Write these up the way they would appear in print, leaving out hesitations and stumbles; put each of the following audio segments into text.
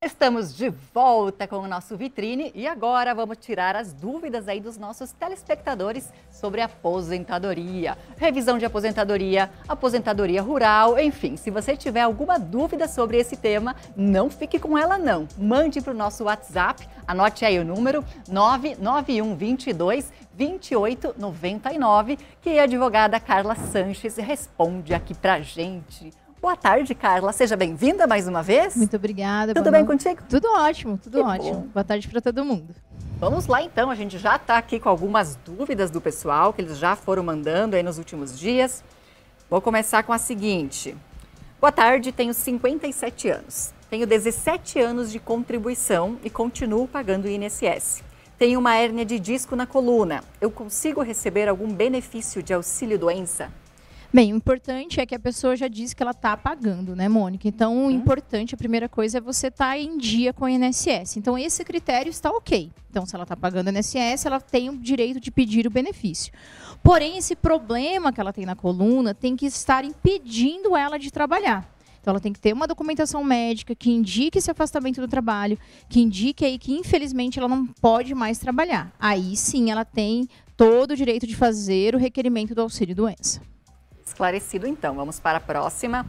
Estamos de volta com o nosso Vitrine e agora vamos tirar as dúvidas aí dos nossos telespectadores sobre aposentadoria. Revisão de aposentadoria, aposentadoria rural, enfim, se você tiver alguma dúvida sobre esse tema, não fique com ela não. Mande para o nosso WhatsApp, anote aí o número 99122 2899, que a advogada Carla Sanches responde aqui pra gente. Boa tarde, Carla. Seja bem-vinda mais uma vez. Muito obrigada. Tudo bem contigo? Tudo ótimo, tudo ótimo. Bom. Boa tarde para todo mundo. Vamos lá, então. A gente já está aqui com algumas dúvidas do pessoal, que eles já foram mandando aí nos últimos dias. Vou começar com a seguinte. Boa tarde, tenho 57 anos. Tenho 17 anos de contribuição e continuo pagando o INSS. Tenho uma hérnia de disco na coluna. Eu consigo receber algum benefício de auxílio-doença? Bem, o importante é que a pessoa já disse que ela está pagando, né, Mônica? Então, o importante, a primeira coisa, é você estar em dia com o INSS. Então, esse critério está ok. Então, se ela está pagando o INSS, ela tem o direito de pedir o benefício. Porém, esse problema que ela tem na coluna tem que estar impedindo ela de trabalhar. Então, ela tem que ter uma documentação médica que indique esse afastamento do trabalho, que indique aí que, infelizmente, ela não pode mais trabalhar. Aí, sim, ela tem todo o direito de fazer o requerimento do auxílio-doença. Esclarecido, então. Vamos para a próxima.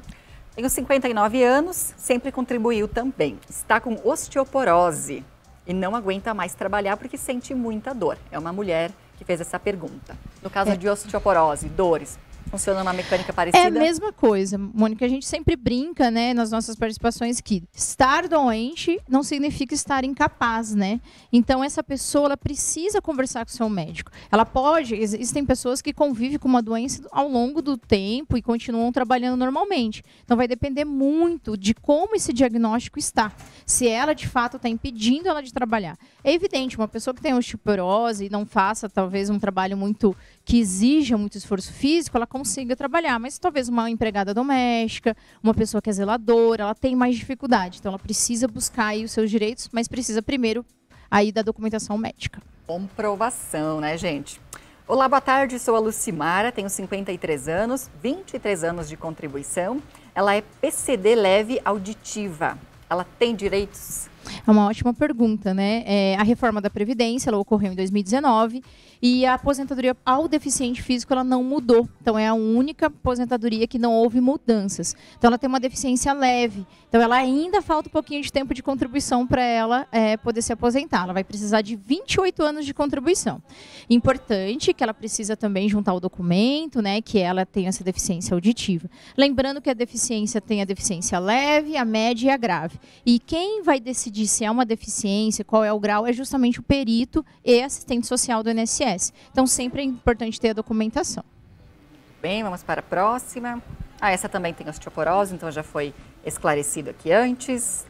Tenho 59 anos, sempre contribuiu também. Está com osteoporose e não aguenta mais trabalhar porque sente muita dor. É uma mulher que fez essa pergunta. No caso de osteoporose, dores, funciona uma mecânica parecida? É a mesma coisa, Mônica. A gente sempre brinca, né, nas nossas participações que estar doente não significa estar incapaz, né? Então, essa pessoa ela precisa conversar com o seu médico. Ela pode, existem pessoas que convivem com uma doença ao longo do tempo e continuam trabalhando normalmente. Então, vai depender muito de como esse diagnóstico está. Se ela, de fato, está impedindo ela de trabalhar. É evidente, uma pessoa que tem osteoporose e não faça, talvez, um trabalho muito que exija muito esforço físico, ela consiga trabalhar. Mas talvez uma empregada doméstica, uma pessoa que é zeladora, ela tem mais dificuldade. Então, ela precisa buscar aí os seus direitos, mas precisa primeiro aí da documentação médica. Comprovação, né, gente? Olá, boa tarde. Sou a Lucimara, tenho 53 anos, 23 anos de contribuição. Ela é PCD leve auditiva. Ela tem direitos? É uma ótima pergunta, né? A reforma da Previdência, ela ocorreu em 2019 e a aposentadoria ao deficiente físico, ela não mudou. Então, é a única aposentadoria que não houve mudanças. Então, ela tem uma deficiência leve. Então, ela ainda falta um pouquinho de tempo de contribuição para ela poder se aposentar. Ela vai precisar de 28 anos de contribuição. Importante que ela precisa também juntar o documento, né? Que ela tem essa deficiência auditiva. Lembrando que a deficiência tem a deficiência leve, a média e a grave. E quem vai decidir se é uma deficiência, qual é o grau, é justamente o perito e assistente social do INSS. Então, sempre é importante ter a documentação. Bem, vamos para a próxima. Essa também tem osteoporose, então já foi esclarecido aqui antes.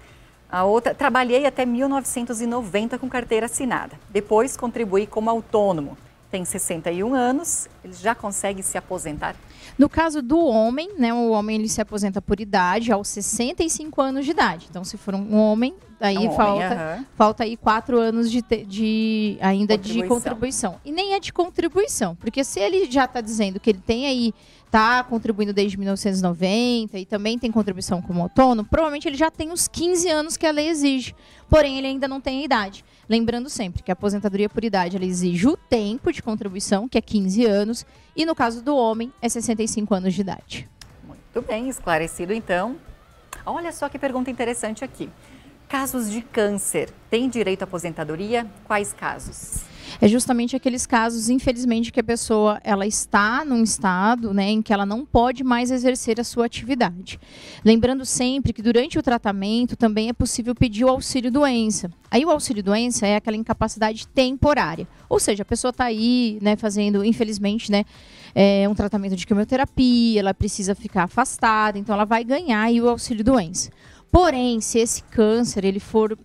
A outra, trabalhei até 1990 com carteira assinada. Depois contribuí como autônomo. Tem 61 anos, ele já consegue se aposentar? No caso do homem, né, o homem ele se aposenta por idade aos 65 anos de idade. Então, se for um homem, aí falta aí 4 anos de contribuição. E nem é de contribuição, porque se ele já está dizendo que ele tem aí, está contribuindo desde 1990 e também tem contribuição como autônomo, provavelmente ele já tem os 15 anos que a lei exige, porém ele ainda não tem a idade. Lembrando sempre que a aposentadoria por idade ela exige o tempo de contribuição, que é 15 anos, e no caso do homem é 65 anos de idade. Muito bem, esclarecido então. Olha só que pergunta interessante aqui. Casos de câncer, tem direito à aposentadoria? Quais casos? É justamente aqueles casos, infelizmente, que a pessoa ela está num estado, né, em que ela não pode mais exercer a sua atividade. Lembrando sempre que durante o tratamento também é possível pedir o auxílio-doença. Aí o auxílio-doença é aquela incapacidade temporária. Ou seja, a pessoa está aí, né, fazendo, infelizmente, né, um tratamento de quimioterapia, ela precisa ficar afastada, então ela vai ganhar aí o auxílio-doença. Porém, se esse câncer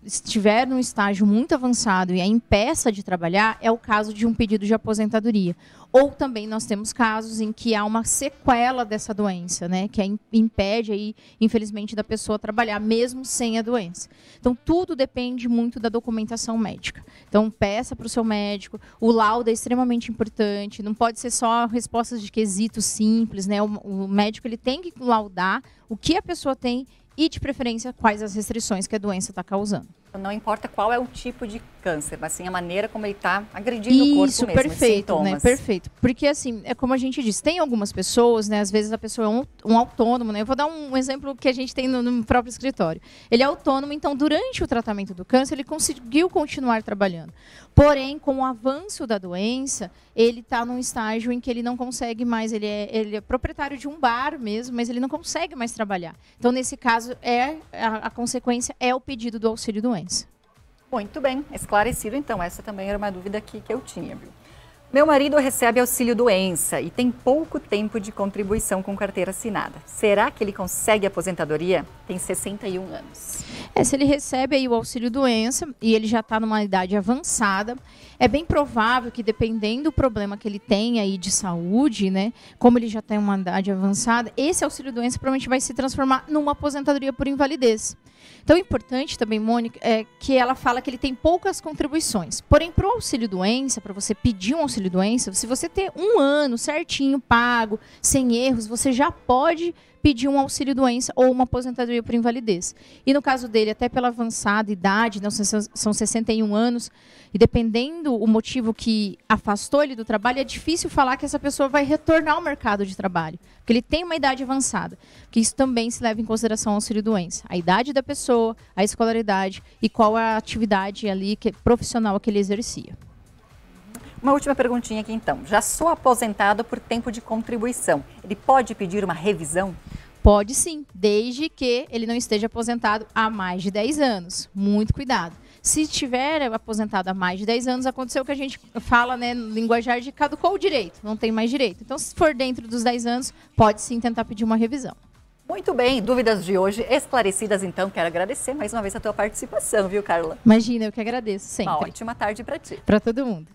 estiver num estágio muito avançado e a impeça de trabalhar, é o caso de um pedido de aposentadoria. Ou também nós temos casos em que há uma sequela dessa doença, né, que impede aí, infelizmente, da pessoa trabalhar, mesmo sem a doença. Então, tudo depende muito da documentação médica. Então, peça para o seu médico, o laudo é extremamente importante, não pode ser só respostas de quesitos simples, né? O médico ele tem que laudar o que a pessoa tem e, de preferência, quais as restrições que a doença está causando. Não importa qual é o tipo de câncer, mas sim a maneira como ele está agredindo o corpo mesmo. Isso, perfeito, né? Perfeito. Porque, assim, é como a gente disse, tem algumas pessoas, né? Às vezes a pessoa é um autônomo, né? Eu vou dar um exemplo que a gente tem no próprio escritório. Ele é autônomo, então, durante o tratamento do câncer, ele conseguiu continuar trabalhando. Porém, com o avanço da doença, ele está num estágio em que ele não consegue mais, ele é proprietário de um bar mesmo, mas ele não consegue mais trabalhar. Então, nesse caso, a consequência é o pedido do auxílio-doença. Muito bem, esclarecido então. Essa também era uma dúvida que eu tinha, viu? Meu marido recebe auxílio-doença e tem pouco tempo de contribuição com carteira assinada. Será que ele consegue aposentadoria? Tem 61 anos. Se ele recebe aí o auxílio-doença e ele já está numa idade avançada, é bem provável que, dependendo do problema que ele tem aí de saúde, né, como ele já tem uma idade avançada, esse auxílio-doença provavelmente vai se transformar numa aposentadoria por invalidez. Então, o importante também, Mônica, é que ela fala que ele tem poucas contribuições. Porém, para o auxílio-doença, para você pedir um auxílio-doença, se você ter 1 ano certinho, pago, sem erros, você já pode pedir um auxílio-doença ou uma aposentadoria por invalidez. E no caso dele, até pela avançada idade, não, são 61 anos, e dependendo o motivo que afastou ele do trabalho, é difícil falar que essa pessoa vai retornar ao mercado de trabalho, porque ele tem uma idade avançada, que isso também se leva em consideração ao auxílio-doença. A idade da pessoa, a escolaridade e qual a atividade ali profissional que ele exercia. Uma última perguntinha aqui então. Já sou aposentado por tempo de contribuição. Ele pode pedir uma revisão? Pode sim, desde que ele não esteja aposentado há mais de 10 anos. Muito cuidado. Se estiver aposentado há mais de 10 anos, aconteceu o que a gente fala, né, no linguajar de caducou o direito, não tem mais direito. Então, se for dentro dos 10 anos, pode sim tentar pedir uma revisão. Muito bem, dúvidas de hoje esclarecidas, então. Quero agradecer mais uma vez a tua participação, viu, Carla? Imagina, eu que agradeço sempre. Uma ótima tarde para ti. Para todo mundo.